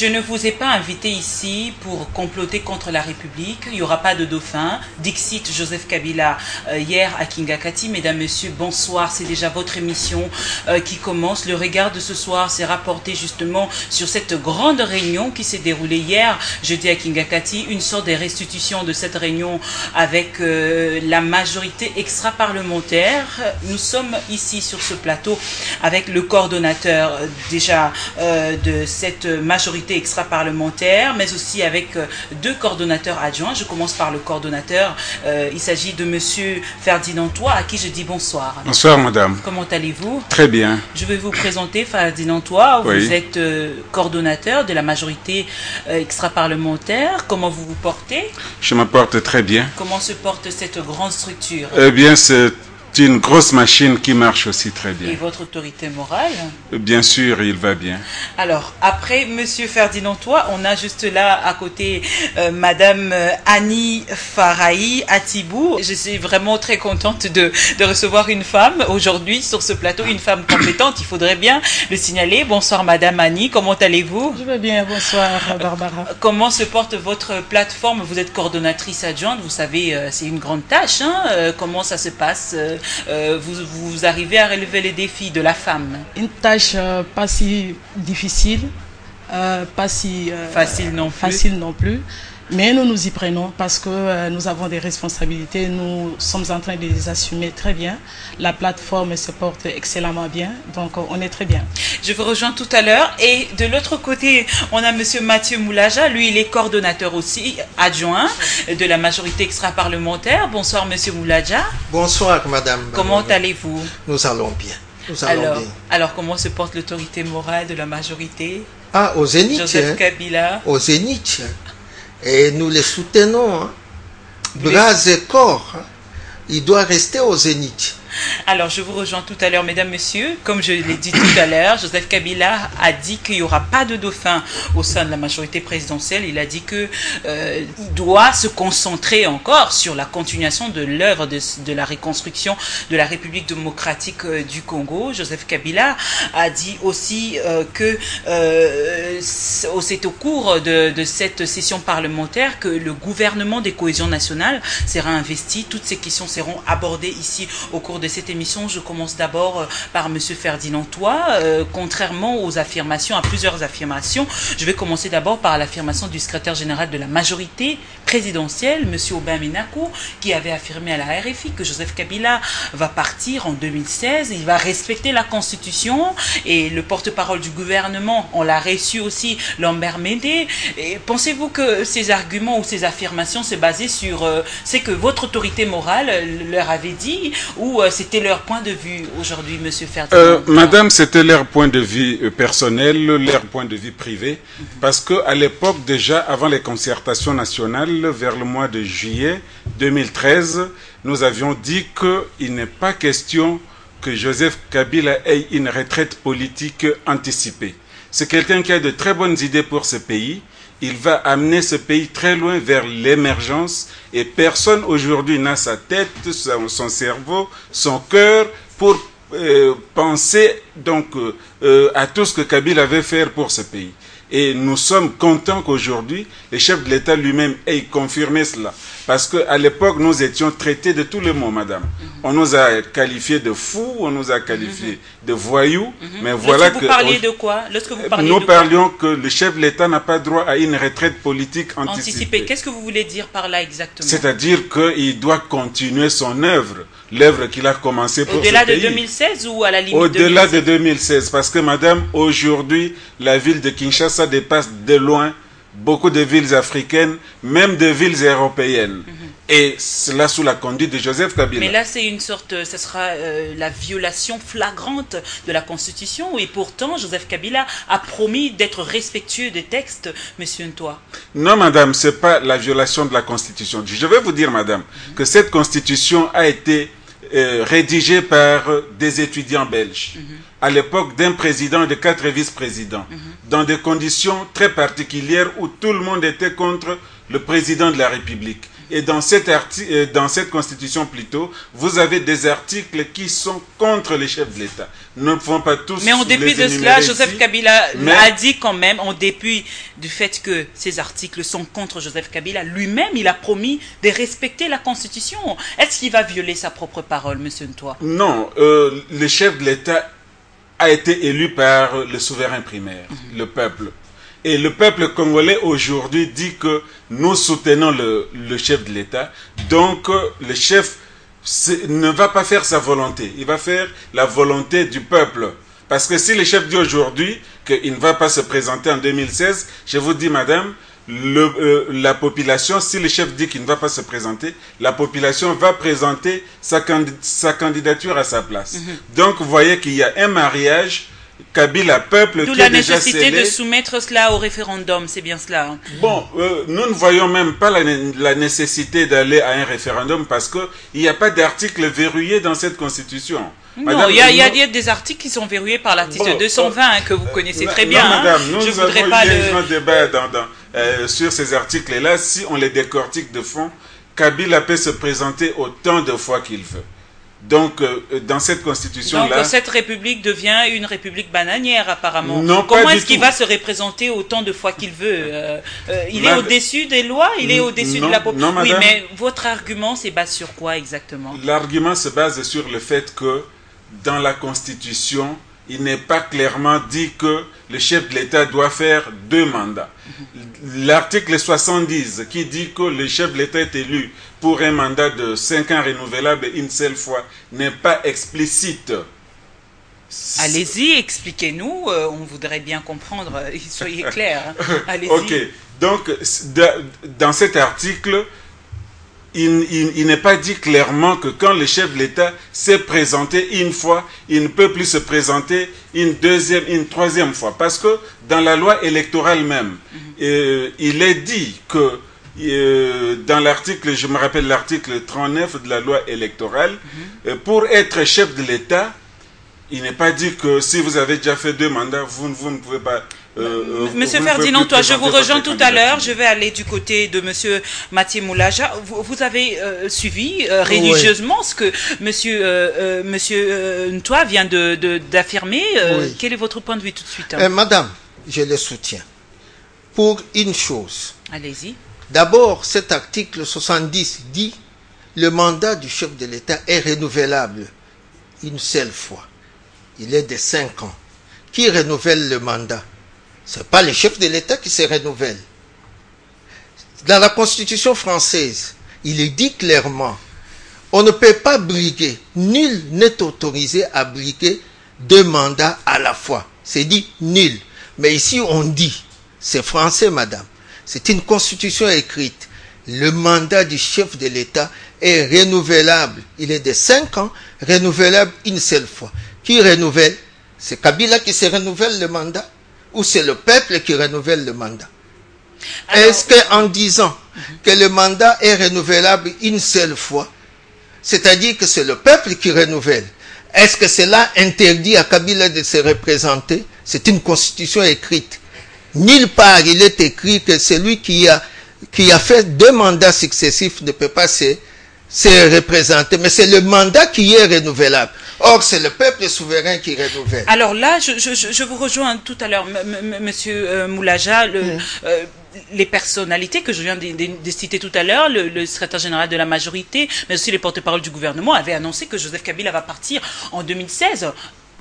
Je ne vous ai pas invité ici pour comploter contre la République. Il n'y aura pas de dauphin. Dixit Joseph Kabila hier à Kingakati. Mesdames, Messieurs, bonsoir. C'est déjà votre émission qui commence. Le regard de ce soir s'est rapporté justement sur cette grande réunion qui s'est déroulée hier, jeudi à Kingakati. Une sorte de restitution de cette réunion avec la majorité extra-parlementaire. Nous sommes ici sur ce plateau avec le coordonnateur déjà de cette majorité extra-parlementaire, mais aussi avec deux coordonnateurs adjoints. Je commence par le coordonnateur. Il s'agit de Monsieur Ferdinand Toit, à qui je dis bonsoir. Bonsoir, madame. Comment allez-vous? Très bien. Je vais vous présenter Ferdinand Toit. Oui. Vous êtes coordonnateur de la majorité extra-parlementaire. Comment vous vous portez? Je me porte très bien. Comment se porte cette grande structure? Eh bien, c'est une grosse machine qui marche aussi très bien. Et votre autorité morale? Bien sûr, il va bien. Alors, après Monsieur Ferdinand Toit, on a juste là à côté Madame Annie Farahi Atibou. Je suis vraiment très contente de recevoir une femme aujourd'hui sur ce plateau, une femme compétente, il faudrait bien le signaler. Bonsoir Madame Annie, comment allez-vous? Je vais bien, bonsoir Barbara. Comment se porte votre plateforme? Vous êtes coordonnatrice adjointe, vous savez, c'est une grande tâche. Hein? Comment ça se passe? Vous arrivez à relever les défis de la femme? Une tâche pas si difficile, pas si facile non plus. Mais nous nous y prenons parce que nous avons des responsabilités, nous sommes en train de les assumer très bien. La plateforme se porte excellemment bien, donc on est très bien. Je vous rejoins tout à l'heure. Et de l'autre côté, on a Monsieur Mathieu Moulaja, lui il est coordonnateur aussi, adjoint de la majorité extra-parlementaire. Bonsoir Monsieur Moulaja. Bonsoir Madame. Comment allez-vous? Nous allons bien. Nous allons bien. Alors comment se porte l'autorité morale de la majorité? Ah, au Zénith. Joseph Kabila. Au Zénith. Et nous les soutenons, hein. Bras et corps. Hein. Il doit rester au Zénith. Alors, je vous rejoins tout à l'heure, mesdames, messieurs. Comme je l'ai dit tout à l'heure, Joseph Kabila a dit qu'il n'y aura pas de dauphin au sein de la majorité présidentielle. Il a dit qu'il doit se concentrer encore sur la continuation de l'œuvre de la reconstruction de la République démocratique du Congo. Joseph Kabila a dit aussi que c'est au cours de cette session parlementaire que le gouvernement des cohésions nationales sera investi. Toutes ces questions seront abordées ici au cours de cette émission. Je commence d'abord par Monsieur Ferdinand Toit. Contrairement aux affirmations, à plusieurs affirmations, je vais commencer d'abord par l'affirmation du secrétaire général de la majorité présidentielle, Monsieur Aubin Ménako, qui avait affirmé à la RFI que Joseph Kabila va partir en 2016. Il va respecter la Constitution, et le porte-parole du gouvernement, on l'a reçu aussi, Lambert Médé. Pensez-vous que ces arguments ou ces affirmations se basaient sur ce que votre autorité morale leur avait dit, ou c'était leur point de vue aujourd'hui, Monsieur Ferdinand? Madame, c'était leur point de vue personnel, leur point de vue privé, parce qu'à l'époque déjà, avant les concertations nationales, vers le mois de juillet 2013, nous avions dit qu'il n'est pas question que Joseph Kabila ait une retraite politique anticipée. C'est quelqu'un qui a de très bonnes idées pour ce pays. Il va amener ce pays très loin vers l'émergence, et personne aujourd'hui n'a sa tête, son cerveau, son cœur pour penser donc à tout ce que Kabila veut faire pour ce pays. Et nous sommes contents qu'aujourd'hui, le chef de l'État lui-même ait confirmé cela. Parce qu'à l'époque, nous étions traités de tous les mots, madame. On nous a qualifiés de fous, on nous a qualifiés de voyous. Mais voilà que... Vous parliez de quoi? Nous parlions que le chef de l'État n'a pas droit à une retraite politique anticipée. Qu'est-ce que vous voulez dire par là exactement? C'est-à-dire qu'il doit continuer son œuvre, l'œuvre qu'il a commencée pour ce pays. Au-delà de 2016 ou à la limite Au-delà de 2016, parce que madame, aujourd'hui, la ville de Kinshasa dépasse de loin beaucoup de villes africaines, même de villes européennes. Et cela sous la conduite de Joseph Kabila. Mais là, c'est une sorte, ce sera la violation flagrante de la Constitution. Et pourtant, Joseph Kabila a promis d'être respectueux des textes, Monsieur Ntoa. Non, madame, ce n'est pas la violation de la Constitution. Je vais vous dire, madame, que cette Constitution a été rédigée par des étudiants belges. À l'époque d'un président et de 4 vice-présidents, dans des conditions très particulières où tout le monde était contre le président de la République. Et dans dans cette constitution plutôt, vous avez des articles qui sont contre les chefs de l'État. Nous ne pouvons pas tous mais en dépit de cela, Joseph Kabila a dit quand même, en dépit du fait que ces articles sont contre Joseph Kabila, lui-même, il a promis de respecter la constitution. Est-ce qu'il va violer sa propre parole, monsieur Ntoa? Non, le chef de l'État a été élu par le souverain primaire, le peuple. Et le peuple congolais aujourd'hui dit que nous soutenons le chef de l'État. Donc le chef ne va pas faire sa volonté, il va faire la volonté du peuple. Parce que si le chef dit aujourd'hui qu'il ne va pas se présenter en 2016, je vous dis madame, la population, si le chef dit qu'il ne va pas se présenter, la population va présenter sa candidature à sa place. Donc vous voyez qu'il y a un mariage Kabila peuple d'où qui la est déjà nécessité scellé. de soumettre cela au référendum, c'est bien cela. Hein. Bon, nous ne voyons même pas la nécessité d'aller à un référendum parce qu'il n'y a pas d'article verrouillé dans cette constitution. Non, il y a des articles qui sont verrouillés par l'article 220 hein, que vous connaissez très bien. Non, madame, hein. nous Je avons voudrais pas eu un débat sur ces articles-là. Si on les décortique de fond, Kabila peut se présenter autant de fois qu'il veut. Donc, dans cette constitution-là... Donc, cette république devient une république bananière, apparemment. Non, comment est-ce qu'il va se représenter autant de fois qu'il veut il est au-dessus des lois, il est au-dessus de la population. Oui, mais votre argument se base sur quoi exactement? L'argument se base sur le fait que, dans la constitution, il n'est pas clairement dit que le chef de l'État doit faire 2 mandats. L'article 70 qui dit que le chef de l'État est élu pour un mandat de 5 ans renouvelable une seule fois n'est pas explicite. Allez-y, expliquez-nous, on voudrait bien comprendre, soyez clair. Hein. Allez-y. Ok, donc dans cet article, il n'est pas dit clairement que quand le chef de l'État s'est présenté une fois, il ne peut plus se présenter une deuxième, une troisième fois. Parce que dans la loi électorale même, il est dit que dans l'article, je me rappelle l'article 39 de la loi électorale, pour être chef de l'État, il n'est pas dit que si vous avez déjà fait 2 mandats, vous ne pouvez pas... Monsieur Ferdinand, toi, je vous rejoins tout à l'heure. Je vais aller du côté de Monsieur Mathieu Moulaja. Vous avez suivi religieusement ce que Monsieur Ntoa vient d'affirmer. Oui. Quel est votre point de vue tout de suite? Madame, je le soutiens. Pour une chose. Allez-y. D'abord, cet article 70 dit le mandat du chef de l'État est renouvelable une seule fois. Il est de 5 ans. Qui renouvelle le mandat? Ce n'est pas le chef de l'État qui se renouvelle. Dans la Constitution française, il est dit clairement, on ne peut pas briguer, nul n'est autorisé à briguer 2 mandats à la fois. C'est dit nul. Mais ici on dit, c'est français madame, c'est une constitution écrite, le mandat du chef de l'État est renouvelable. Il est de 5 ans, renouvelable une seule fois. Qui renouvelle? C'est Kabila qui se renouvelle le mandat ou c'est le peuple qui renouvelle le mandat? Est-ce qu'en disant que le mandat est renouvelable une seule fois, c'est-à-dire que c'est le peuple qui renouvelle, est-ce que cela interdit à Kabila de se représenter? C'est une constitution écrite. Nulle part il est écrit que celui qui a fait 2 mandats successifs ne peut pas se représenter, mais c'est le mandat qui est renouvelable. Or, c'est le peuple souverain qui renouvelle. Alors là, je vous rejoins tout à l'heure, Monsieur Moulaja, les personnalités que je viens de citer tout à l'heure, le secrétaire général de la majorité, mais aussi les porte-parole du gouvernement, avaient annoncé que Joseph Kabila va partir en 2016.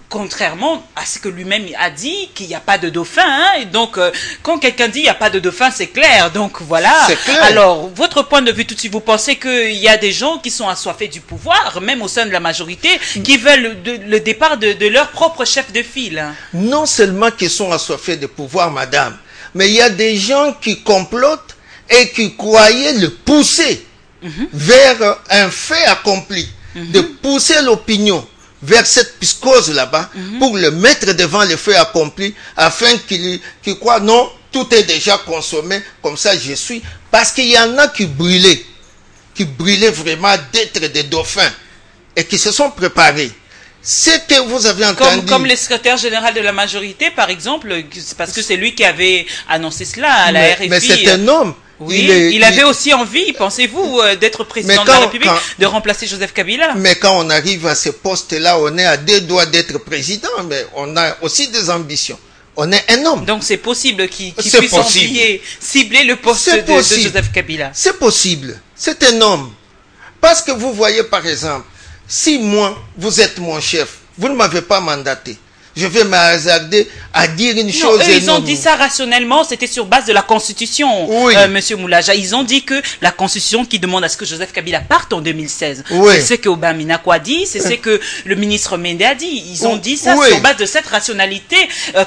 Contrairement à ce que lui-même a dit, qu'il n'y a pas de dauphin. Hein, et donc, quand quelqu'un dit qu'il n'y a pas de dauphin, c'est clair. Donc, voilà. Clair. Alors, votre point de vue tout de suite, vous pensez qu'il y a des gens qui sont assoiffés du pouvoir, même au sein de la majorité, qui veulent le départ de leur propre chef de file? Non seulement qu'ils sont assoiffés de pouvoir, madame, mais il y a des gens qui complotent et qui croyaient le pousser vers un fait accompli, de pousser l'opinion vers cette psychose là-bas, pour le mettre devant le fait accompli, afin qu'il croit, non, tout est déjà consommé, comme ça je suis. Parce qu'il y en a qui brûlaient vraiment d'être des dauphins, et qui se sont préparés. Ce que vous avez entendu... Comme le secrétaire général de la majorité, par exemple, parce que c'est lui qui avait annoncé cela à la RFI. Mais c'est un homme. Oui, il avait aussi envie, pensez-vous, d'être président de la République, de remplacer Joseph Kabila. Mais quand on arrive à ce poste-là, on est à 2 doigts d'être président, mais on a aussi des ambitions. On est un homme. Donc c'est possible qu'il puisse envier, cibler le poste de Joseph Kabila. C'est possible. C'est un homme. Parce que vous voyez, par exemple, si moi, vous êtes mon chef, vous ne m'avez pas mandaté, je vais me hasarder à dire une chose. Eux, ils ont dit ça rationnellement, c'était sur base de la Constitution, oui. Monsieur Moulaja. Ils ont dit que la Constitution qui demande à ce que Joseph Kabila parte en 2016, oui. c'est ce que Aubin Minakou a dit, c'est ce que le ministre Mende a dit. Ils ont dit ça oui. sur base de cette rationalité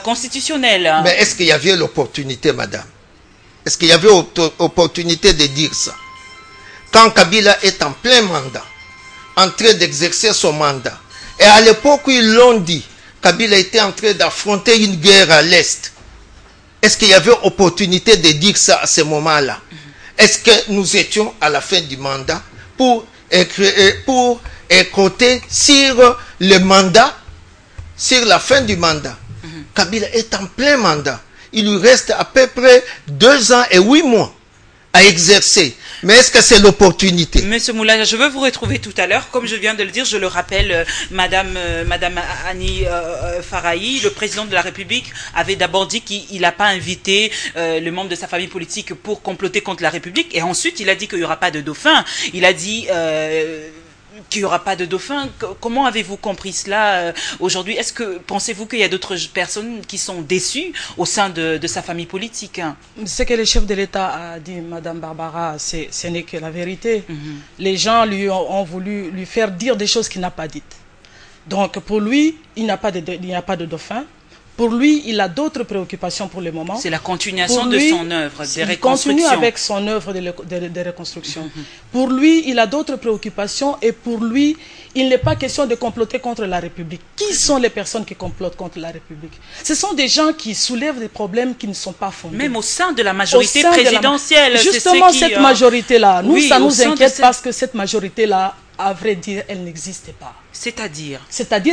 constitutionnelle. Mais est-ce qu'il y avait l'opportunité, madame? Est-ce qu'il y avait opportunité de dire ça? Quand Kabila est en plein mandat, en train d'exercer son mandat, et à l'époque où ils l'ont dit, Kabila était en train d'affronter une guerre à l'Est. Est-ce qu'il y avait opportunité de dire ça à ce moment-là? Est-ce que nous étions à la fin du mandat pour écouter sur le mandat, sur la fin du mandat? Kabila est en plein mandat. Il lui reste à peu près 2 ans et 8 mois à exercer. Mais est-ce que c'est l'opportunité? Monsieur Moulaja, je veux vous retrouver tout à l'heure. Comme je viens de le dire, je le rappelle, Madame Annie Farahi, le président de la République, avait d'abord dit qu'il n'a pas invité le membre de sa famille politique pour comploter contre la République. Et ensuite, il a dit qu'il n'y aura pas de dauphin. Il a dit qu'il n'y aura pas de dauphin. Comment avez-vous compris cela aujourd'hui? Est-ce que pensez-vous qu'il y a d'autres personnes qui sont déçues au sein de sa famille politique? Ce que le chef de l'État a dit, Madame Barbara, ce n'est que la vérité. Les gens ont voulu lui faire dire des choses qu'il n'a pas dites. Donc pour lui, il n'y a pas de dauphin. Pour lui, il a d'autres préoccupations pour le moment. C'est la continuation de son œuvre, des reconstructions. Il continue avec son œuvre de reconstruction. Pour lui, il a d'autres préoccupations et pour lui, il n'est pas question de comploter contre la République. Qui sont les personnes qui complotent contre la République? Ce sont des gens qui soulèvent des problèmes qui ne sont pas fondés. Même au sein de la majorité présidentielle. Justement, cette majorité-là, ça nous inquiète parce que cette majorité-là, à vrai dire, elle n'existe pas. C'est-à-dire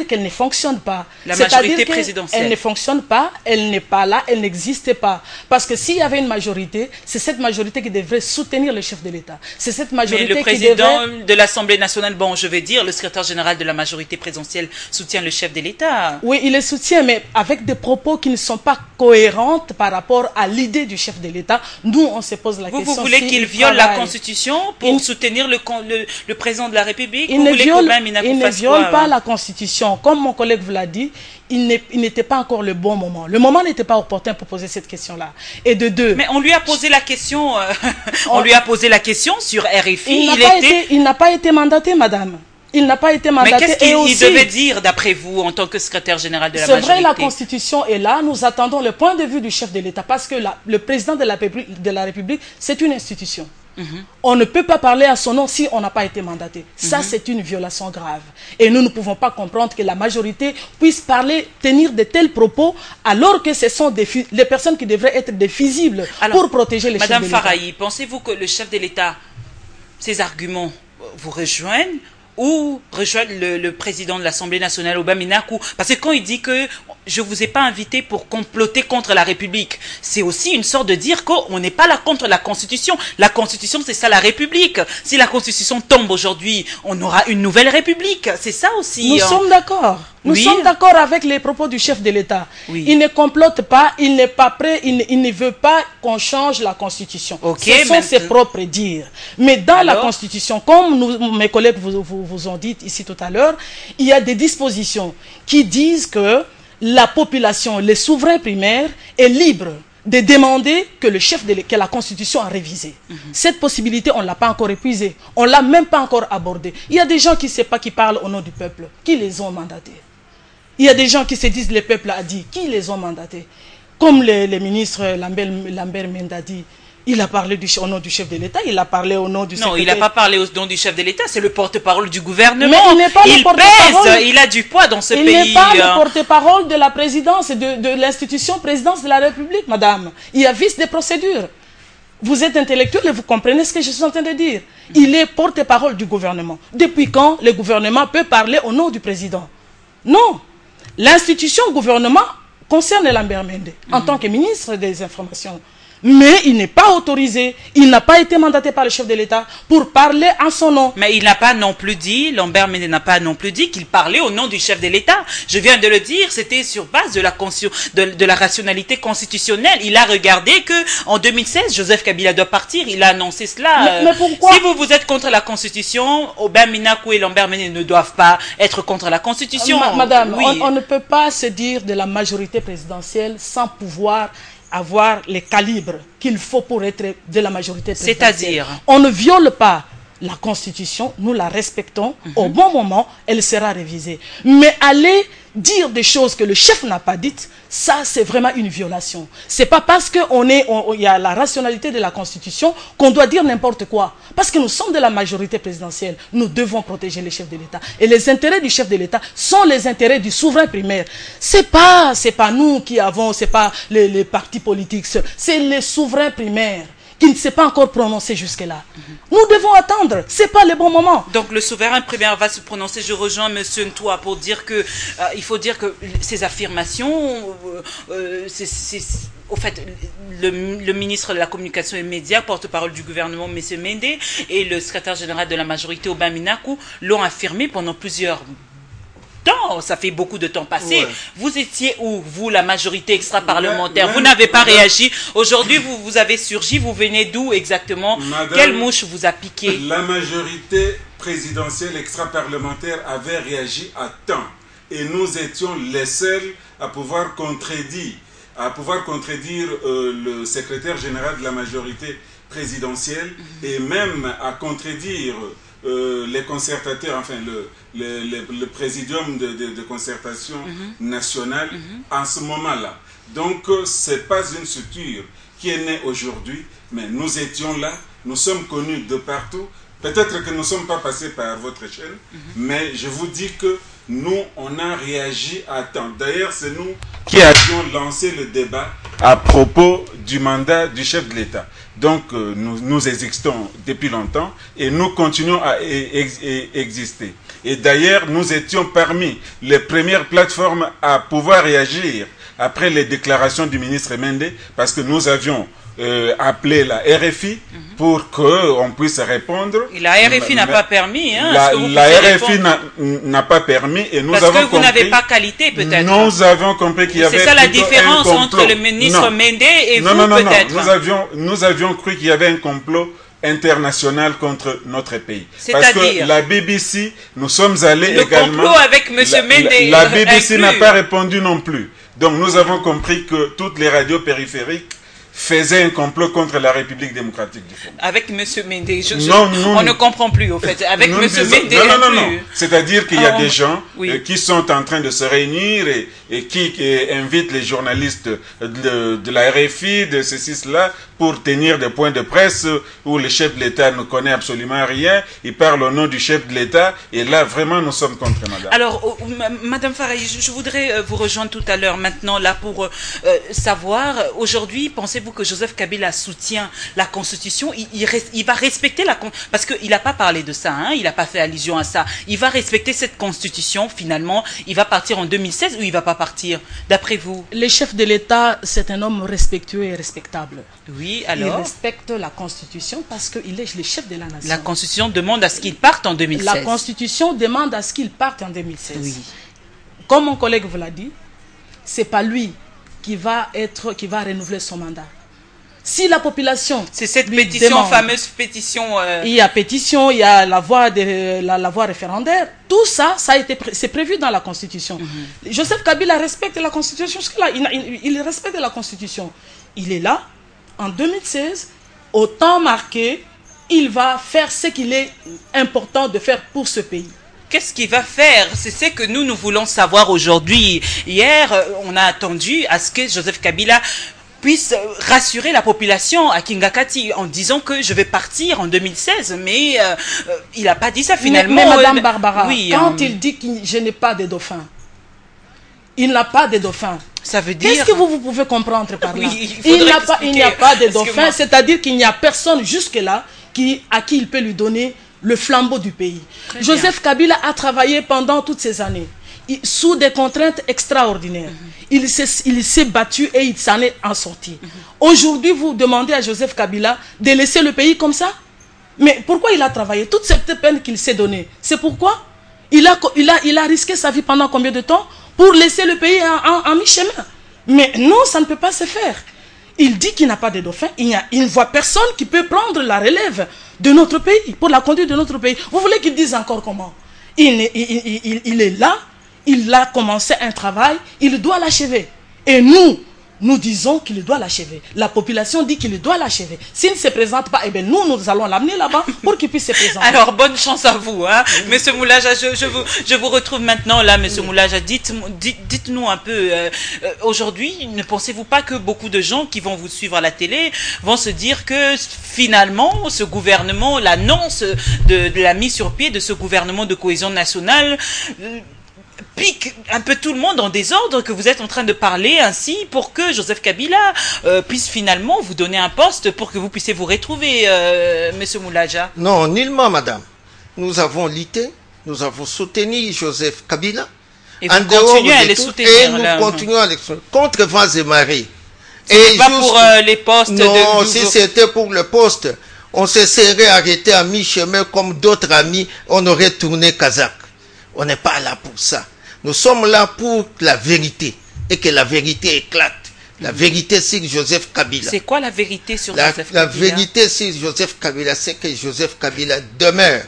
qu'elle ne fonctionne pas. La majorité présidentielle. Elle ne fonctionne pas, elle n'est pas là, elle n'existe pas. Parce que s'il y avait une majorité, c'est cette majorité qui devrait soutenir le chef de l'État. C'est cette majorité qui devrait... Mais le président de l'Assemblée nationale, bon, je vais dire, le secrétaire général de la majorité présidentielle soutient le chef de l'État. Oui, il le soutient, mais avec des propos qui ne sont pas cohérents par rapport à l'idée du chef de l'État. Nous, on se pose la question. Vous voulez qu'il viole la Constitution pour soutenir le président de la République? Il ne viole pas la Constitution. Comme mon collègue vous l'a dit, il n'était pas encore le bon moment. Le moment n'était pas opportun pour poser cette question-là. Et de deux... Mais on lui a posé la question, on lui a posé la question sur RFI. Il n'a pas été mandaté, madame. Il n'a pas été mandaté. Mais qu'est-ce qu'il devait dire, d'après vous, en tant que secrétaire général de la majorité? C'est vrai, la Constitution est là. Nous attendons le point de vue du chef de l'État. Parce que le président de la République, c'est une institution. On ne peut pas parler à son nom si on n'a pas été mandaté. Ça, c'est une violation grave. Et nous ne pouvons pas comprendre que la majorité puisse tenir de tels propos alors que ce sont les personnes qui devraient être des fusibles pour protéger les chefs de l'État. Madame Farahi, pensez-vous que le chef de l'État, ses arguments vous rejoignent ou rejoignent le président de l'Assemblée nationale, Aubin Minakou? Parce que quand il dit que je ne vous ai pas invité pour comploter contre la République, c'est aussi une sorte de dire qu'on n'est pas là contre la Constitution. La Constitution, c'est ça la République. Si la Constitution tombe aujourd'hui, on aura une nouvelle République. C'est ça aussi. Nous sommes d'accord. Nous sommes d'accord avec les propos du chef de l'État. Il ne complote pas, il n'est pas prêt, il ne veut pas qu'on change la Constitution. Ce sont ses propres dires. Mais dans la Constitution, comme mes collègues vous ont dit ici tout à l'heure, il y a des dispositions qui disent que la population, les souverains primaires, est libre de demander que la Constitution a révisé. Cette possibilité, on ne l'a pas encore épuisée. On ne l'a même pas encore abordée. Il y a des gens qui ne savent pas qui parlent au nom du peuple. Qui les ont mandatés? Il y a des gens qui se disent le peuple a dit. Qui les ont mandatés? Comme le ministre Lambert Mende a dit. Il a parlé au nom du chef de l'État, il a parlé au nom du secrétaire. Non, il n'a pas parlé au nom du chef de l'État, c'est le porte-parole du gouvernement. Mais il n'est pas le porte-parole. Il a du poids dans ce pays. Il n'est pas le porte-parole de la présidence, de l'institution présidence de la République, madame. Il y a vice des procédures. Vous êtes intellectuel et vous comprenez ce que je suis en train de dire. Il est porte-parole du gouvernement. Depuis quand le gouvernement peut parler au nom du président? Non. L'institution gouvernement concerne Lambert Mende en tant que ministre des Informations. Mais il n'est pas autorisé, il n'a pas été mandaté par le chef de l'État pour parler en son nom. Mais il n'a pas non plus dit, Lambert Mende n'a pas non plus dit qu'il parlait au nom du chef de l'État. Je viens de le dire, c'était sur base de la rationalité constitutionnelle. Il a regardé que en 2016, Joseph Kabila doit partir, il a annoncé cela. Mais pourquoi? Si vous êtes contre la Constitution, Aubin Minakou et Lambert Mende ne doivent pas être contre la Constitution. Madame, oui. on ne peut pas se dire de la majorité présidentielle sans pouvoir avoir les calibres qu'il faut pour être de la majorité présidentielle. C'est-à-dire? On ne viole pas la Constitution, nous la respectons, au bon moment, elle sera révisée. Mais aller dire des choses que le chef n'a pas dites, ça c'est vraiment une violation. C'est pas parce qu'il y a la rationalité de la Constitution qu'on doit dire n'importe quoi. Parce que nous sommes de la majorité présidentielle, nous devons protéger les chefs de l'État. Et les intérêts du chef de l'État sont les intérêts du souverain primaire. C'est pas nous qui avons, c'est pas les partis politiques, c'est les souverains primaires qui ne s'est pas encore prononcé jusque-là. Nous devons attendre, c'est pas le bon moment. Donc le souverain primaire va se prononcer. Je rejoins M. Ntoua pour dire que il faut dire que ces affirmations, au fait, le ministre de la Communication et des Médias, porte-parole du gouvernement, M. Mende, et le secrétaire général de la majorité, Aubin Minakou, l'ont affirmé pendant plusieurs temps. Ça fait beaucoup de temps passé. Ouais. Vous étiez où, vous, la majorité extra-parlementaire? Vous n'avez pas réagi. Aujourd'hui, vous avez surgi. Vous venez d'où exactement? Quelle mouche vous a piqué? La majorité présidentielle extra-parlementaire avait réagi à temps. Et nous étions les seuls à pouvoir contredire le secrétaire général de la majorité présidentielle et même à contredire les concertateurs, enfin le présidium de concertation nationale en ce moment-là. Donc ce n'est pas une structure qui est née aujourd'hui, mais nous étions là, nous sommes connus de partout. Peut-être que nous ne sommes pas passés par votre chaîne, mais je vous dis que nous, on a réagi à temps. D'ailleurs, c'est nous qui avions lancé le débat à propos du mandat du chef de l'État. Donc, nous existons depuis longtemps et nous continuons à exister. Et d'ailleurs, nous étions parmi les premières plateformes à pouvoir réagir après les déclarations du ministre Mende, parce que nous avions appelé la RFI pour qu'on puisse répondre. Et la RFI n'a pas permis. Hein, la RFI n'a pas permis et nous avons compris... Parce que vous n'avez pas qualité peut-être. Nous avons compris qu'il y avait... C'est ça la différence entre le ministre Mende et vous peut-être. Nous avions cru qu'il y avait un complot international contre notre pays. Parce que la BBC, nous sommes allés le également... Le complot avec M. Mende la BBC n'a pas répondu non plus. Donc nous avons compris que toutes les radios périphériques faisait un complot contre la République démocratique du Congo. Avec M. Mende, on ne comprend plus, au fait. Avec M. Mende, non. C'est-à-dire qu'il y a des gens qui sont en train de se réunir et qui invitent les journalistes de la RFI, de ceci, cela, pour tenir des points de presse où le chef de l'État ne connaît absolument rien. Il parle au nom du chef de l'État. Et là, vraiment, nous sommes contre, madame. Alors, madame Farai, je voudrais vous rejoindre tout à l'heure maintenant, là, pour savoir, aujourd'hui, pensez-vous que Joseph Kabila soutient la Constitution? Il va respecter la Constitution, parce qu'il n'a pas parlé de ça, hein, il n'a pas fait allusion à ça. Il va respecter cette Constitution, finalement. Il va partir en 2016 ou il ne va pas partir, d'après vous? Le chef de l'État, c'est un homme respectueux et respectable. Oui, alors? Il respecte la Constitution parce qu'il est le chef de la nation. La Constitution demande à ce qu'il parte en 2016. La Constitution demande à ce qu'il parte en 2016. Oui. Comme mon collègue vous l'a dit, ce n'est pas lui qui va renouveler son mandat. Si la population... C'est cette pétition, fameuse pétition... Il y a pétition, il y a la voie référendaire. Tout ça, c'est prévu dans la Constitution. Joseph Kabila respecte la Constitution jusque-là. Il respecte la Constitution. Il est là, en 2016, au temps marqué, il va faire ce qu'il est important de faire pour ce pays. Qu'est-ce qu'il va faire? C'est ce que nous voulons savoir aujourd'hui. Hier, on a attendu à ce que Joseph Kabila puisse rassurer la population à Kingakati en disant que je vais partir en 2016, mais il n'a pas dit ça finalement. Mais Madame Barbara, quand il dit que je n'ai pas de dauphin, il n'a pas de dauphin. Ça veut dire... Qu'est-ce que vous pouvez comprendre par là? Oui, il n'y a pas de dauphin, c'est-à-dire qu'il n'y a personne jusque-là à qui il peut lui donner le flambeau du pays. Joseph Kabila a travaillé pendant toutes ces années. sous des contraintes extraordinaires. Il s'est battu et il s'en est en sorti. Aujourd'hui, vous demandez à Joseph Kabila de laisser le pays comme ça? Mais pourquoi il a travaillé? Toute cette peine qu'il s'est donnée, c'est pourquoi il a risqué sa vie pendant combien de temps pour laisser le pays en mi-chemin? Mais non, ça ne peut pas se faire. Il dit qu'il n'a pas de dauphin. Il ne voit personne qui peut prendre la relève de notre pays, pour la conduite de notre pays. Vous voulez qu'il dise encore comment? Il est là, il a commencé un travail, il doit l'achever. Et nous disons qu'il doit l'achever. La population dit qu'il doit l'achever. S'il ne se présente pas, eh bien nous allons l'amener là-bas pour qu'il puisse se présenter. Alors, bonne chance à vous, hein. Monsieur Moulaja, je vous retrouve maintenant là, Monsieur Moulaja. Dites-nous un peu, aujourd'hui, ne pensez-vous pas que beaucoup de gens qui vont vous suivre à la télé vont se dire que finalement, ce gouvernement, l'annonce de la mise sur pied de ce gouvernement de cohésion nationale, pique un peu tout le monde en désordre, que vous êtes en train de parler ainsi pour que Joseph Kabila puisse finalement vous donner un poste pour que vous puissiez vous retrouver, Monsieur Moulaja? Non, nullement, madame. Nous avons lutté, nous avons soutenu Joseph Kabila. Et vous continuez à les soutenir. Et nous continuons à les soutenir contre vents et marées. Et pas pour les postes? Non, si c'était pour le poste, on se serait arrêté à mi-chemin comme d'autres amis, on aurait tourné Kazakh. On n'est pas là pour ça. Nous sommes là pour la vérité et que la vérité éclate. La vérité sur Joseph Kabila. C'est quoi la vérité sur Joseph Kabila? La vérité sur Joseph Kabila, c'est que Joseph Kabila demeure,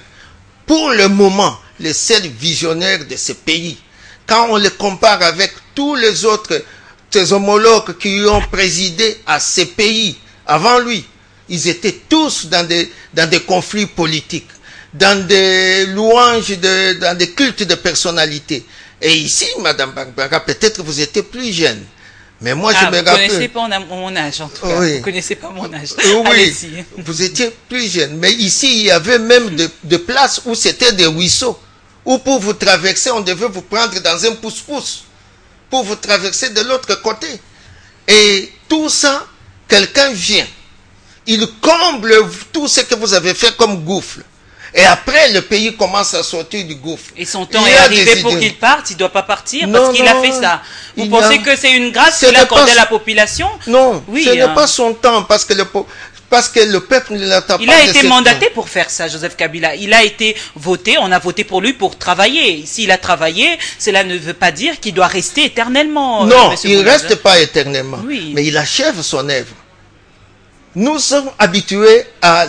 pour le moment, le seul visionnaire de ce pays. Quand on le compare avec tous les autres, ses homologues qui ont présidé à ces pays avant lui, ils étaient tous dans des conflits politiques, dans des louanges, dans des cultes de personnalité. Et ici, Madame Barbara, peut-être vous étiez plus jeune. Mais moi, je me rappelle... Vous ne connaissez pas mon âge, en tout cas. Oui. Vous ne connaissez pas mon âge. Oui, vous étiez plus jeune. Mais ici, il y avait même de places où c'était des ruisseaux. Où pour vous traverser, on devait vous prendre dans un pouce-pouce. Pour vous traverser de l'autre côté. Et tout ça, quelqu'un vient. Il comble tout ce que vous avez fait comme gouffre. Et après, le pays commence à sortir du gouffre. Et son temps est arrivé pour qu'il parte, il ne doit pas partir parce qu'il a fait ça. Vous pensez que c'est une grâce qu'il a accordée à la population? Non, oui, ce n'est pas son temps parce que le peuple ne l'attend pas. Il a été mandaté pour faire ça, Joseph Kabila. Il a été voté, on a voté pour lui pour travailler. S'il a travaillé, cela ne veut pas dire qu'il doit rester éternellement. Non, il ne reste pas éternellement, mais il achève son œuvre. Nous sommes habitués à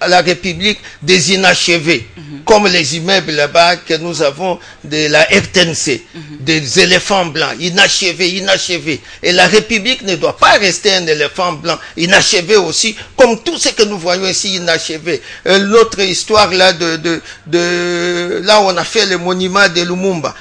la République des inachevés, comme les immeubles là-bas que nous avons de la RTNC, des éléphants blancs, inachevés. Et la République ne doit pas rester un éléphant blanc, inachevé aussi, comme tout ce que nous voyons ici inachevé. L'autre histoire là là où on a fait le monument de Lumumba,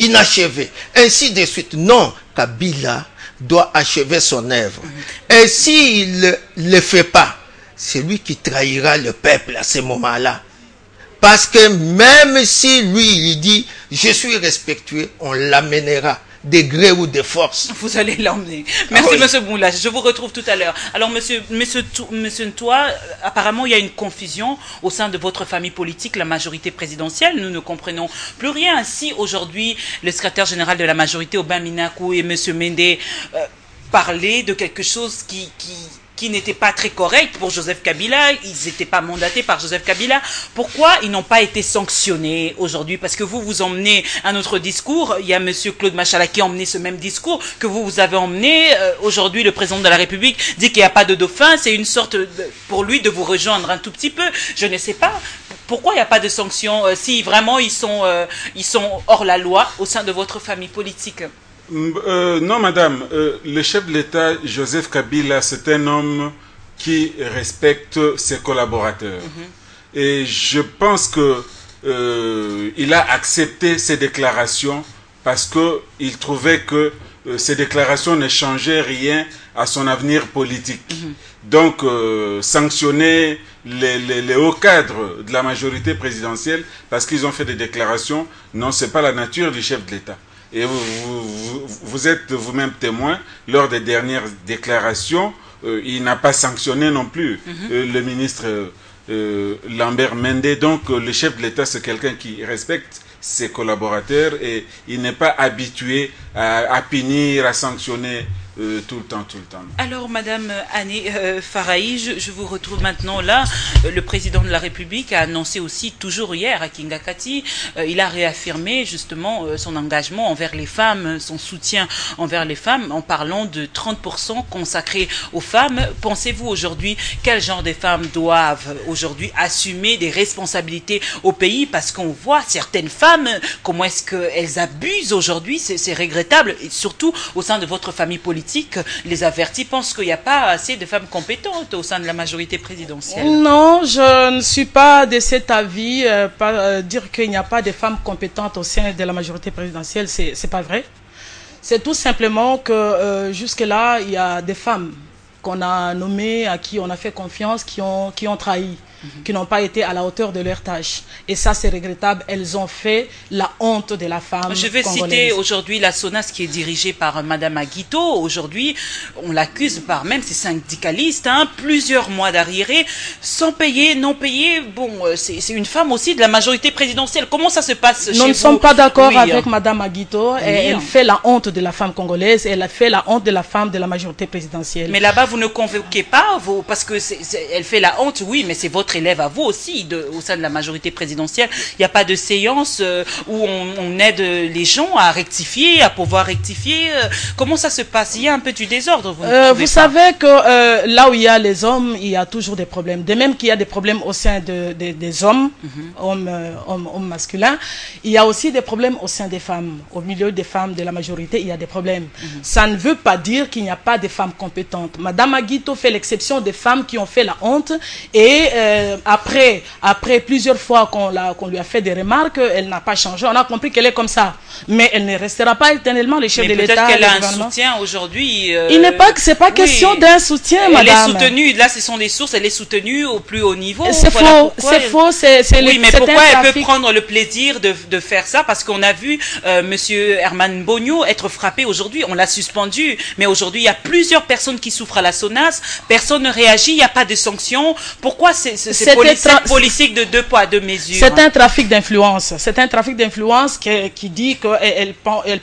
inachevé. Ainsi de suite. Non, Kabila doit achever son œuvre. Et s'il ne le fait pas, c'est lui qui trahira le peuple à ce moment-là. Parce que même si lui, il dit, je suis respectueux, on l'amènera, de gré ou de force. Vous allez l'emmener. Merci, Monsieur Moulaja. Je vous retrouve tout à l'heure. Alors, Monsieur Ntoa, apparemment, il y a une confusion au sein de votre famille politique, la majorité présidentielle. Nous ne comprenons plus rien. Si aujourd'hui, le secrétaire général de la majorité, Aubin Minakou et Monsieur Mende, parlaient de quelque chose qui n'était pas très correct pour Joseph Kabila, ils n'étaient pas mandatés par Joseph Kabila. Pourquoi ils n'ont pas été sanctionnés aujourd'hui? Parce que vous emmenez un autre discours. Il y a Monsieur Claude Machala qui a emmené ce même discours que vous avez emmené. Aujourd'hui, le président de la République dit qu'il n'y a pas de dauphin. C'est une sorte, pour lui, de vous rejoindre un tout petit peu. Je ne sais pas. Pourquoi il n'y a pas de sanctions si vraiment ils sont hors la loi au sein de votre famille politique? Non, madame. Le chef de l'État, Joseph Kabila, c'est un homme qui respecte ses collaborateurs. Et je pense que il a accepté ces déclarations parce qu'il trouvait que ces déclarations ne changeaient rien à son avenir politique. Donc, sanctionner les hauts cadres de la majorité présidentielle parce qu'ils ont fait des déclarations, non, ce n'est pas la nature du chef de l'État. Et vous êtes vous-même témoin, lors des dernières déclarations, il n'a pas sanctionné non plus le ministre Lambert Mende. Donc le chef de l'État, c'est quelqu'un qui respecte ses collaborateurs et il n'est pas habitué à punir, à sanctionner tout le temps. Alors, Madame Annie Farahi, je vous retrouve maintenant là. Le président de la République a annoncé aussi, toujours hier à Kingakati, il a réaffirmé justement son engagement envers les femmes, son soutien envers les femmes, en parlant de 30% consacrés aux femmes. Pensez-vous aujourd'hui quel genre de femmes doivent aujourd'hui assumer des responsabilités au pays? Parce qu'on voit certaines femmes, comment est-ce qu'elles abusent aujourd'hui, c'est regrettable, et surtout au sein de votre famille politique. Les avertis pensent qu'il n'y a pas assez de femmes compétentes au sein de la majorité présidentielle. Non, je ne suis pas de cet avis. Dire qu'il n'y a pas de femmes compétentes au sein de la majorité présidentielle, c'est pas vrai. C'est tout simplement que jusque-là, il y a des femmes qu'on a nommées, à qui on a fait confiance, qui ont trahi, qui n'ont pas été à la hauteur de leur tâche. Et ça, c'est regrettable. Elles ont fait la honte de la femme Je vais congolaise. citer aujourd'hui la SONAS qui est dirigée par Madame Aguito. Aujourd'hui, on l'accuse par même ses syndicalistes, plusieurs mois d'arriérés, sans payer, non payés. Bon, c'est une femme aussi de la majorité présidentielle. Comment ça se passe chez vous? Nous ne sommes pas d'accord avec Madame Aguito. Elle fait la honte de la femme congolaise. Elle a fait la honte de la femme de la majorité présidentielle. Mais là-bas, vous ne convoquez pas, parce que elle fait la honte, oui, mais c'est votre élève à vous aussi, au sein de la majorité présidentielle. Il n'y a pas de séance où on aide les gens à rectifier, à pouvoir rectifier. Comment ça se passe? Il y a un peu du désordre. Vous savez que là où il y a les hommes, il y a toujours des problèmes. De même qu'il y a des problèmes au sein des hommes, hommes masculins, il y a aussi des problèmes au sein des femmes. Au milieu des femmes de la majorité, il y a des problèmes. Ça ne veut pas dire qu'il n'y a pas de femmes compétentes. Madame Aguito fait l'exception des femmes qui ont fait la honte et après plusieurs fois qu'on lui a fait des remarques, elle n'a pas changé. On a compris qu'elle est comme ça. Mais elle ne restera pas éternellement le chef de l'État. Peut-être qu'elle a un soutien aujourd'hui. Il n'est pas que c'est pas question d'un soutien, madame. Elle est soutenue. Là, ce sont des sources. Elle est soutenue au plus haut niveau. C'est faux. C'est faux. Oui, mais pourquoi elle peut prendre le plaisir de faire ça? Parce qu'on a vu Monsieur Herman Bogno être frappé aujourd'hui. On l'a suspendu. Mais aujourd'hui, il y a plusieurs personnes qui souffrent à la SONAS. Personne ne réagit. Il n'y a pas de sanctions. Pourquoi cette politique de 2 poids 2 mesures? C'est un trafic d'influence. C'est un trafic d'influence qui dit qu'elle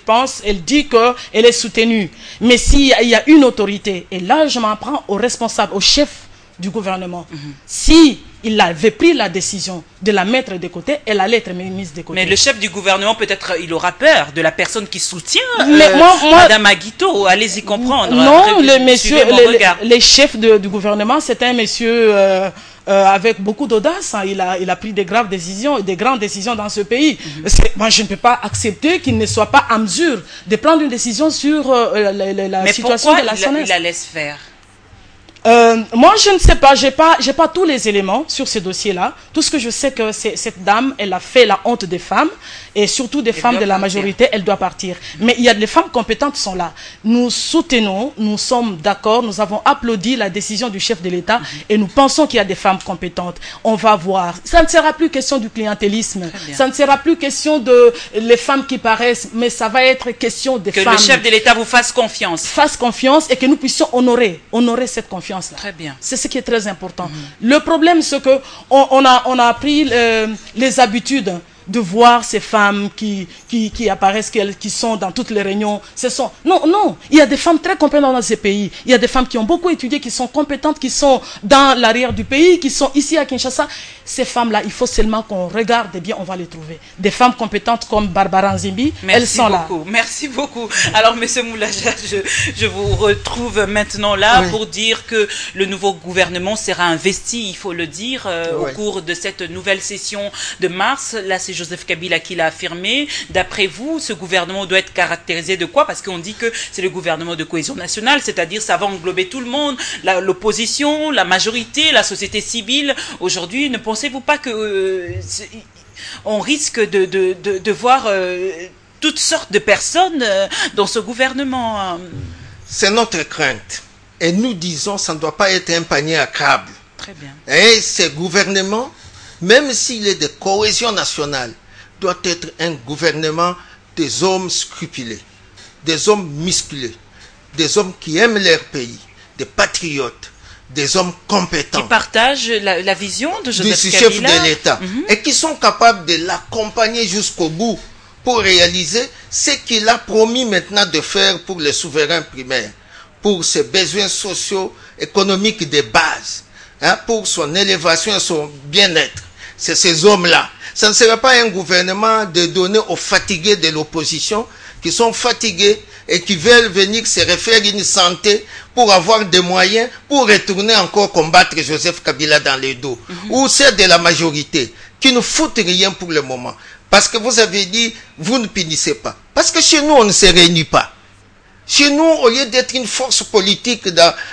pense, elle dit qu'elle est soutenue. Mais s'il y a une autorité, et là je m'en prends au responsable, au chef du gouvernement, si il avait pris la décision de la mettre de côté, elle allait être mise de côté. Mais le chef du gouvernement, peut-être, il aura peur de la personne qui soutient Madame Aguito. Allez-y comprendre. Non, les chefs du gouvernement, c'est un monsieur avec beaucoup d'audace. Il a pris des graves décisions, des grandes décisions dans ce pays. Moi, je ne peux pas accepter qu'il ne soit pas en mesure de prendre une décision sur la situation de la SONAS. Mais pourquoi il la laisse faire? Moi, je ne sais pas, j'ai pas tous les éléments sur ce dossier-là. Tout ce que je sais que cette dame, elle a fait la honte des femmes et surtout des femmes de la majorité, elle doit partir. Mais il y a des femmes compétentes qui sont là. Nous soutenons, nous sommes d'accord, nous avons applaudi la décision du chef de l'État et nous pensons qu'il y a des femmes compétentes. On va voir. Ça ne sera plus question du clientélisme. Ça ne sera plus question de les femmes qui paraissent, mais ça va être question des femmes. Que le chef de l'État vous fasse confiance. Fasse confiance et que nous puissions honorer cette confiance. Très bien. C'est ce qui est très important. Le problème, c'est que on a pris les habitudes de voir ces femmes qui apparaissent, qui sont dans toutes les réunions. Non, il y a des femmes très compétentes dans ces pays. Il y a des femmes qui ont beaucoup étudié, qui sont compétentes, qui sont dans l'arrière du pays, qui sont ici à Kinshasa. Ces femmes-là, il faut seulement qu'on regarde bien, on va les trouver. Des femmes compétentes comme Barbara Nzimbi, elles sont là. Merci beaucoup. Alors, Monsieur Moulaja, je vous retrouve maintenant là pour dire que le nouveau gouvernement sera investi, il faut le dire, au cours de cette nouvelle session de mars. Là, c'est Joseph Kabila qui l'a affirmé. D'après vous, ce gouvernement doit être caractérisé de quoi? Parce qu'on dit que c'est le gouvernement de cohésion nationale, c'est-à-dire ça va englober tout le monde, l'opposition, la majorité, la société civile. Aujourd'hui, ne pensez-vous pas que on risque de voir toutes sortes de personnes dans ce gouvernement? C'est notre crainte. Et nous disons que ça ne doit pas être un panier à crabes. Très bien. Et ce gouvernement, même s'il est de cohésion nationale, doit être un gouvernement des hommes scrupuleux, des hommes musclés, des hommes qui aiment leur pays, des patriotes, des hommes compétents. Qui partagent la vision de Joseph du Kabila. chef de l'État. Et qui sont capables de l'accompagner jusqu'au bout pour réaliser ce qu'il a promis maintenant de faire pour les souverains primaires, pour ses besoins sociaux, économiques de base, hein, pour son élévation et son bien-être. C'est ces hommes-là. Ça ne serait pas un gouvernement de donner aux fatigués de l'opposition, qui sont fatigués et qui veulent venir se refaire une santé pour avoir des moyens pour retourner encore combattre Joseph Kabila dans les dos. Ou c'est de la majorité qui ne foutent rien pour le moment. Parce que vous avez dit, vous ne punissez pas. Parce que chez nous, on ne se réunit pas. Chez nous, au lieu d'être une force politique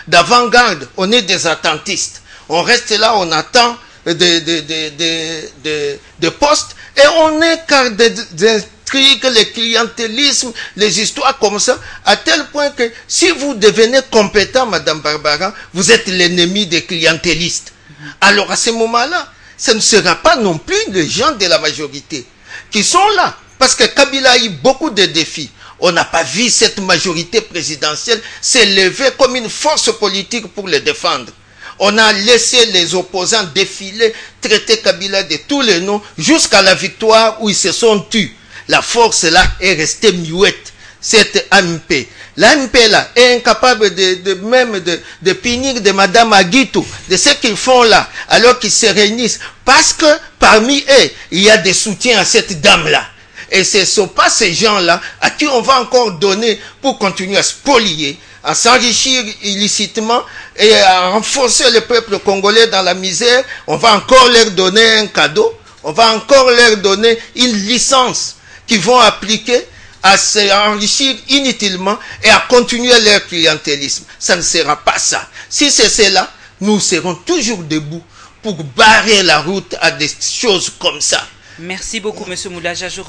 d'avant-garde, on est des attentistes. On reste là, on attend des postes et on est car des intrigues, le clientélisme, les histoires comme ça, à tel point que si vous devenez compétent, Madame Barbara, vous êtes l'ennemi des clientélistes. Alors à ce moment-là, ce ne sera pas non plus les gens de la majorité qui sont là. Parce que Kabila a eu beaucoup de défis. On n'a pas vu cette majorité présidentielle s'élever comme une force politique pour le défendre. On a laissé les opposants défiler, traiter Kabila de tous les noms, jusqu'à la victoire où ils se sont tus. La force là est restée muette, cette AMP. L'AMP là est incapable de punir de Madame Aguitou, de ce qu'ils font là, alors qu'ils se réunissent. Parce que parmi eux, il y a des soutiens à cette dame-là. Et ce ne sont pas ces gens-là à qui on va encore donner pour continuer à spolier, à s'enrichir illicitement et à renforcer le peuple congolais dans la misère. On va encore leur donner un cadeau, on va encore leur donner une licence qu'ils vont appliquer à s'enrichir inutilement et à continuer leur clientélisme. Ça ne sera pas ça. Si c'est cela, nous serons toujours debout pour barrer la route à des choses comme ça. Merci beaucoup, Monsieur Moulaja. Je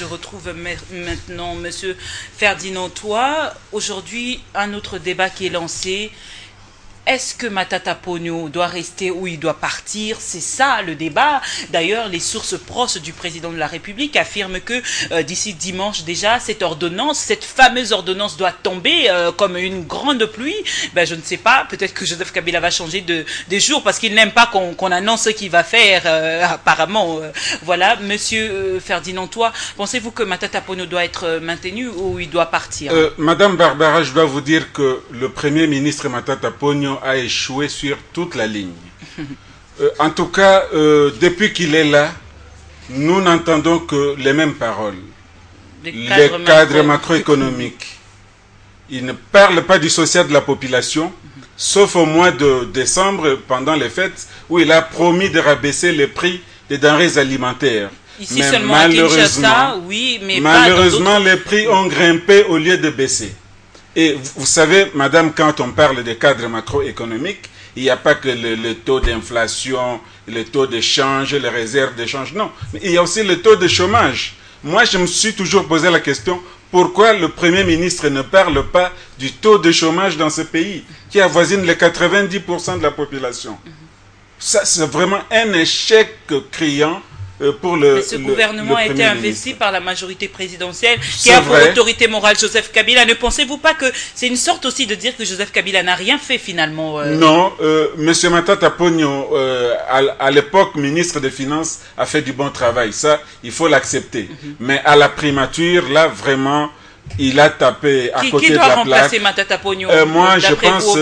retrouve maintenant Monsieur Ferdinand Toi. Aujourd'hui, un autre débat qui est lancé. Est-ce que Matata Ponyo doit rester ou il doit partir? C'est ça le débat. D'ailleurs, les sources proches du président de la République affirment que d'ici dimanche déjà, cette ordonnance, cette fameuse ordonnance doit tomber comme une grande pluie. Ben, je ne sais pas, peut-être que Joseph Kabila va changer de jour parce qu'il n'aime pas qu'on annonce ce qu'il va faire, apparemment. Voilà, Monsieur Ferdinand Toi, pensez-vous que Matata Ponyo doit être maintenu ou il doit partir? Madame Barbara, je dois vous dire que le Premier ministre Matata Ponyo a échoué sur toute la ligne. En tout cas, depuis qu'il est là, nous n'entendons que les mêmes paroles. Les cadres macroéconomiques. Il ne parle pas du social de la population, sauf au mois de décembre, pendant les fêtes, où il a promis de rabaisser les prix des denrées alimentaires. Ici mais seulement malheureusement, oui, mais malheureusement les prix ont grimpé au lieu de baisser. Et vous savez, madame, quand on parle des cadres macroéconomiques, il n'y a pas que le taux d'inflation, le taux d'échange, les réserves d'échange, non. Mais il y a aussi le taux de chômage. Moi, je me suis toujours posé la question, pourquoi le Premier ministre ne parle pas du taux de chômage dans ce pays, qui avoisine les 90% de la population? Ça, c'est vraiment un échec criant. Mais ce gouvernement a été investi par la majorité présidentielle qui a pour autorité morale Joseph Kabila. Ne pensez-vous pas que c'est une sorte aussi de dire que Joseph Kabila n'a rien fait finalement? Non, Monsieur Matata Ponyo, à l'époque ministre des Finances, a fait du bon travail. Ça, il faut l'accepter. Mais à la primature, là, vraiment, il a tapé à côté de la plaque. Qui doit remplacer Matata Ponyo? Moi, je pense... non,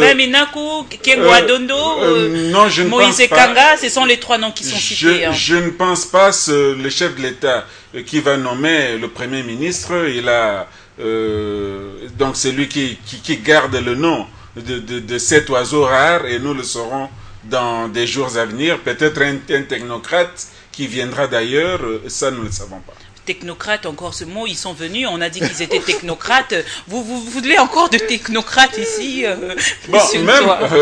je ne Moïse pense pas. Kanga, ce sont les trois noms qui sont cités. Je ne pense pas le chef de l'État qui va nommer le Premier ministre. Il a donc c'est lui qui garde le nom de cet oiseau rare et nous le saurons dans des jours à venir. Peut-être un technocrate qui viendra d'ailleurs, ça nous ne le savons pas. Technocrates, encore ce mot, ils sont venus, on a dit qu'ils étaient technocrates. Vous voulez encore de technocrates ici? Bon,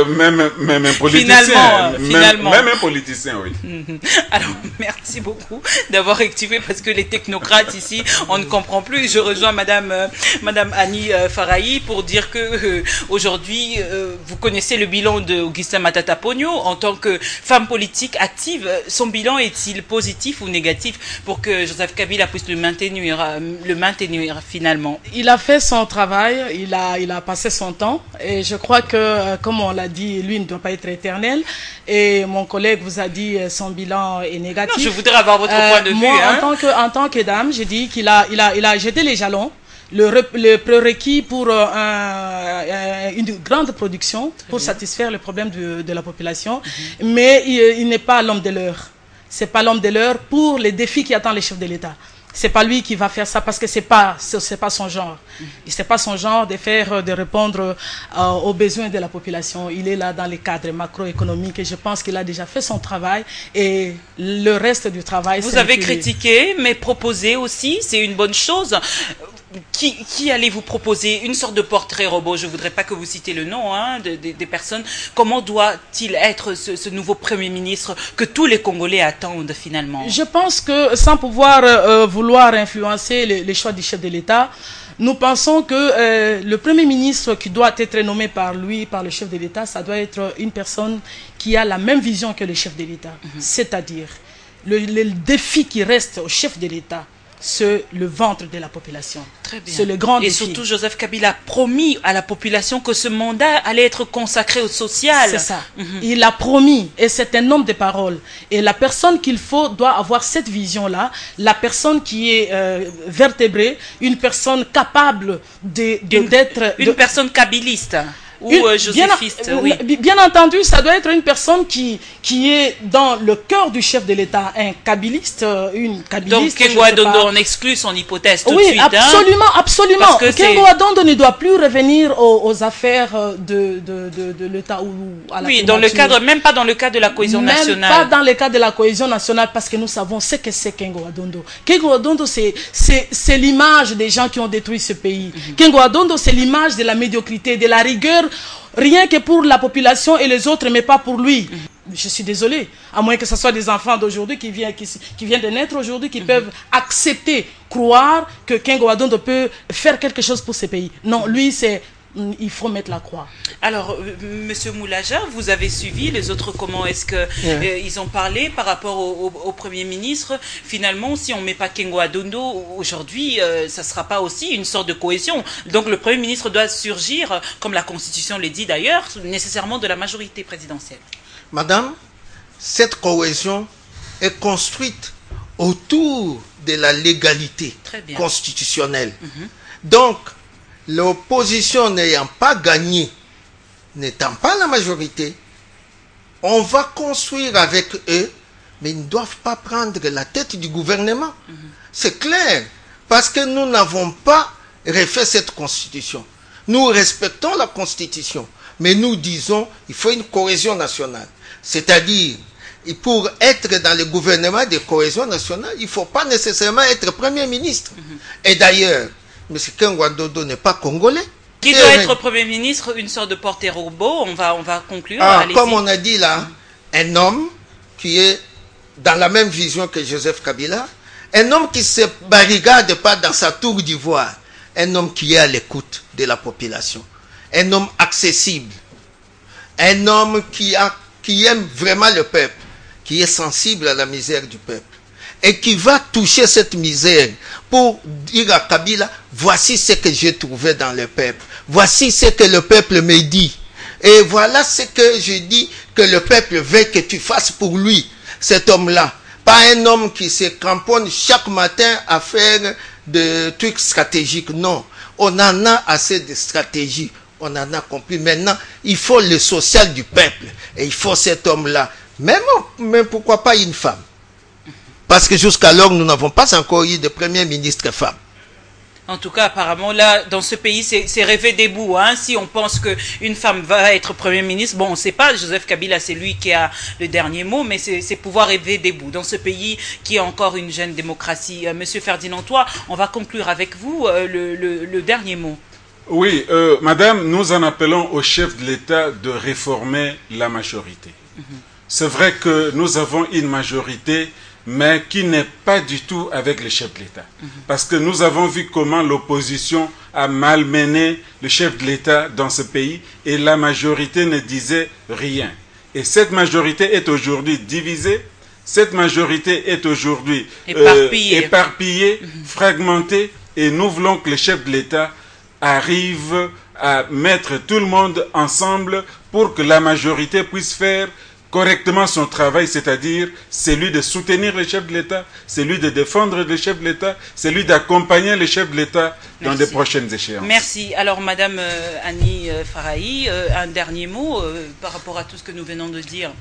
même un politicien. Finalement. Même un politicien, oui. Alors, merci beaucoup d'avoir activé parce que les technocrates ici, on ne comprend plus. Je rejoins Madame Annie Farahi pour dire que aujourd'hui, vous connaissez le bilan d'Augustin Matata Ponyo en tant que femme politique active. Son bilan est-il positif ou négatif pour que Joseph Kabila puisse le maintenir finalement. Il a fait son travail, il a passé son temps et je crois que, comme on l'a dit, lui ne doit pas être éternel et mon collègue vous a dit son bilan est négatif. Non, je voudrais avoir votre point de vue. Moi, en tant que dame, j'ai dit qu'il a jeté les jalons. Le prérequis pour une grande production, pour satisfaire le problème de la population, mais il n'est pas l'homme de l'heure. C'est pas l'homme de l'heure pour les défis qui attendent les chefs de l'État. C'est pas lui qui va faire ça parce que c'est pas son genre. C'est pas son genre de répondre aux besoins de la population. Il est là dans les cadres macroéconomiques et je pense qu'il a déjà fait son travail et le reste du travail. Vous avez critiqué, mais proposé aussi, c'est une bonne chose. Qui allez vous proposer une sorte de portrait robot? Je ne voudrais pas que vous citiez le nom des personnes. Comment doit-il être ce nouveau Premier ministre que tous les Congolais attendent finalement? Je pense que sans pouvoir vouloir influencer les choix du chef de l'État, nous pensons que le Premier ministre qui doit être nommé par le chef de l'État, ça doit être une personne qui a la même vision que le chef de l'État. C'est-à-dire, le défi qui reste au chef de l'État, c'est le ventre de la population. Très bien. C'est le grand défi. Et surtout, Joseph Kabila a promis à la population que ce mandat allait être consacré au social. C'est ça. Il a promis, et c'est un homme de parole. Et la personne qu'il faut doit avoir cette vision-là, la personne qui est vertébrée, une personne capable d'être... Une personne kabiliste. Ou joséphiste, oui. Bien entendu, ça doit être une personne qui est dans le cœur du chef de l'État, un kabiliste, une kabiliste. Donc Kengo Adondo, on exclut son hypothèse tout de suite. Oui, absolument, absolument. Kengo Adondo ne doit plus revenir aux affaires de l'État ou à la primature. Même pas dans le cadre de la cohésion nationale. Même pas dans le cadre de la cohésion nationale, parce que nous savons ce que c'est Kengo Adondo. Kengo Adondo, c'est l'image des gens qui ont détruit ce pays. Kengo Adondo, c'est l'image de la médiocrité, de la rigueur, rien que pour la population et les autres, mais pas pour lui. Je suis désolé, à moins que ce soit des enfants d'aujourd'hui qui viennent de naître aujourd'hui, qui peuvent accepter, croire que Kengo Adondo peut faire quelque chose pour ce pays. Non, lui, il faut mettre la croix. Alors, Monsieur Moulaja, vous avez suivi les autres, comment est-ce que ils ont parlé par rapport au Premier ministre? Finalement, si on ne met pas Kengo Adondo aujourd'hui, ça ne sera pas aussi une sorte de cohésion. Donc le Premier ministre doit surgir, comme la Constitution le dit d'ailleurs, nécessairement de la majorité présidentielle. Madame, cette cohésion est construite autour de la légalité constitutionnelle. Donc, l'opposition n'ayant pas gagné, n'étant pas la majorité, on va construire avec eux, mais ils ne doivent pas prendre la tête du gouvernement. C'est clair, parce que nous n'avons pas refait cette constitution. Nous respectons la constitution, mais nous disons qu'il faut une cohésion nationale. C'est-à-dire, pour être dans le gouvernement de cohésion nationale, il ne faut pas nécessairement être Premier ministre. Et d'ailleurs, M. Kengo Adondo n'est pas congolais. Qui doit être Premier ministre, une sorte de porte robot? On va conclure. Comme on a dit là, un homme qui est dans la même vision que Joseph Kabila, un homme qui ne se barricade pas dans sa tour d'ivoire, un homme qui est à l'écoute de la population, un homme accessible, un homme qui aime vraiment le peuple, qui est sensible à la misère du peuple, et qui va toucher cette misère pour dire à Kabila, voici ce que j'ai trouvé dans le peuple, voici ce que le peuple me dit, et voilà ce que je dis que le peuple veut que tu fasses pour lui, cet homme-là. Pas un homme qui se cramponne chaque matin à faire des trucs stratégiques, non. On en a assez de stratégies, on en a compris. Maintenant, il faut le social du peuple, et il faut cet homme-là. Même pourquoi pas une femme? Parce que jusqu'alors, nous n'avons pas encore eu de Premier ministre femme. En tout cas, apparemment, là, dans ce pays, c'est rêver debout. Si on pense qu'une femme va être Premier ministre, bon, on ne sait pas, Joseph Kabila, c'est lui qui a le dernier mot, mais c'est pouvoir rêver debout. Dans ce pays qui est encore une jeune démocratie. Monsieur Ferdinand Toit, on va conclure avec vous le dernier mot. Oui, madame, nous en appelons au chef de l'État de réformer la majorité. C'est vrai que nous avons une majorité, mais qui n'est pas du tout avec le chef de l'État. Parce que nous avons vu comment l'opposition a malmené le chef de l'État dans ce pays et la majorité ne disait rien. Et cette majorité est aujourd'hui divisée Cette majorité est aujourd'hui éparpillée, fragmentée, et nous voulons que le chef de l'État arrive à mettre tout le monde ensemble pour que la majorité puisse faire correctement son travail, c'est-à-dire celui de soutenir le chef de l'État, celui de défendre le chef de l'État, celui d'accompagner le chef de l'État dans les prochaines échéances. Merci. Alors, Madame Annie Farahi, un dernier mot par rapport à tout ce que nous venons de dire.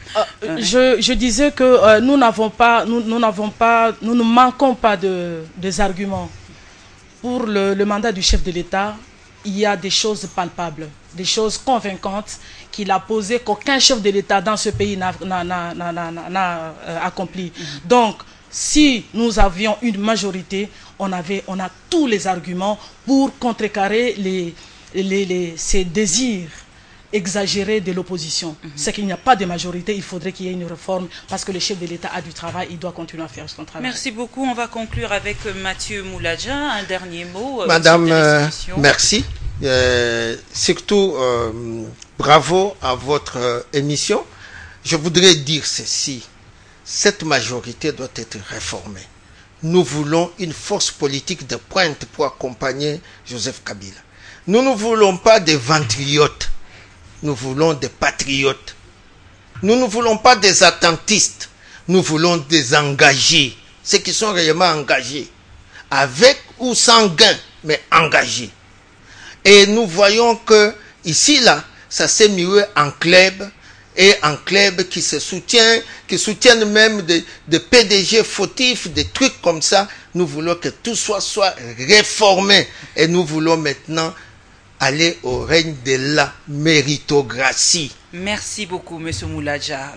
Je disais que nous ne manquons pas des arguments. Pour le mandat du chef de l'État, il y a des choses palpables, des choses convaincantes qu'il a posées qu'aucun chef de l'État dans ce pays n'a accompli. Donc, si nous avions une majorité, on a tous les arguments pour contrecarrer ces désirs exagérés de l'opposition. C'est qu'il n'y a pas de majorité, il faudrait qu'il y ait une réforme parce que le chef de l'État a du travail, il doit continuer à faire son travail. Merci beaucoup. On va conclure avec Mathieu Mouladja. Un dernier mot. Madame, merci. Surtout, bravo à votre émission. Je voudrais dire ceci. Cette majorité doit être réformée. Nous voulons une force politique de pointe pour accompagner Joseph Kabila. Nous ne voulons pas des ventriotes. Nous voulons des patriotes. Nous ne voulons pas des attentistes. Nous voulons des engagés. Ceux qui sont réellement engagés. Avec ou sans gain, mais engagés. Et nous voyons que ici, là, ça s'est mué en club. Et en club qui se soutient, qui soutiennent même des PDG fautifs, des trucs comme ça. Nous voulons que tout soit réformé. Et nous voulons maintenant aller au règne de la méritocratie. Merci beaucoup, Monsieur Mouladja.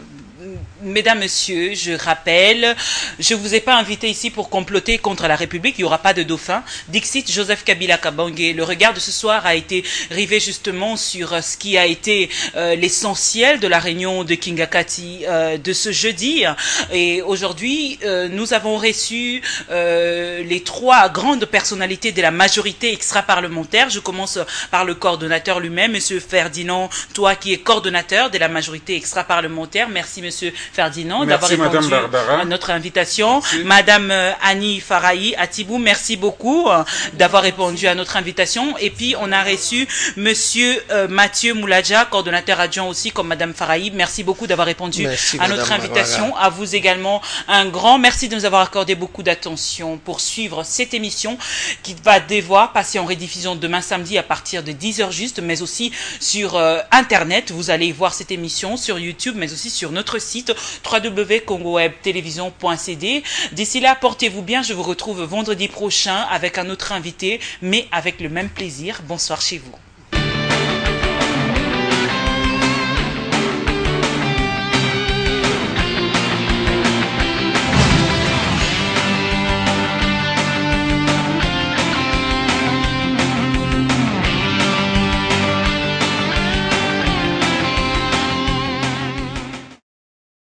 Mesdames, Messieurs, je rappelle, je ne vous ai pas invité ici pour comploter contre la République, il n'y aura pas de dauphin. Dixit Joseph Kabila Kabange. Le regard de ce soir a été rivé justement sur ce qui a été l'essentiel de la réunion de Kingakati de ce jeudi. Et aujourd'hui, nous avons reçu les 3 grandes personnalités de la majorité extra-parlementaire. Je commence par le coordonnateur lui-même, Monsieur Ferdinand, toi qui es coordonnateur de la majorité extra-parlementaire. Merci, Monsieur Ferdinand, d'avoir répondu à notre invitation. Merci. Madame Annie Farahi Atibou, merci beaucoup d'avoir répondu à notre invitation. Et puis, on a reçu Monsieur Mathieu Mouladja, coordonnateur adjoint aussi, comme Madame Farahi. Merci beaucoup d'avoir répondu à notre invitation. À vous également, un grand merci de nous avoir accordé beaucoup d'attention pour suivre cette émission qui va devoir passer en rediffusion demain samedi à partir de 10h juste, mais aussi sur Internet. Vous allez voir cette émission sur YouTube, mais aussi sur notre site www.congowebtelevision.cd. D'ici là, portez-vous bien. Je vous retrouve vendredi prochain avec un autre invité, mais avec le même plaisir. Bonsoir chez vous.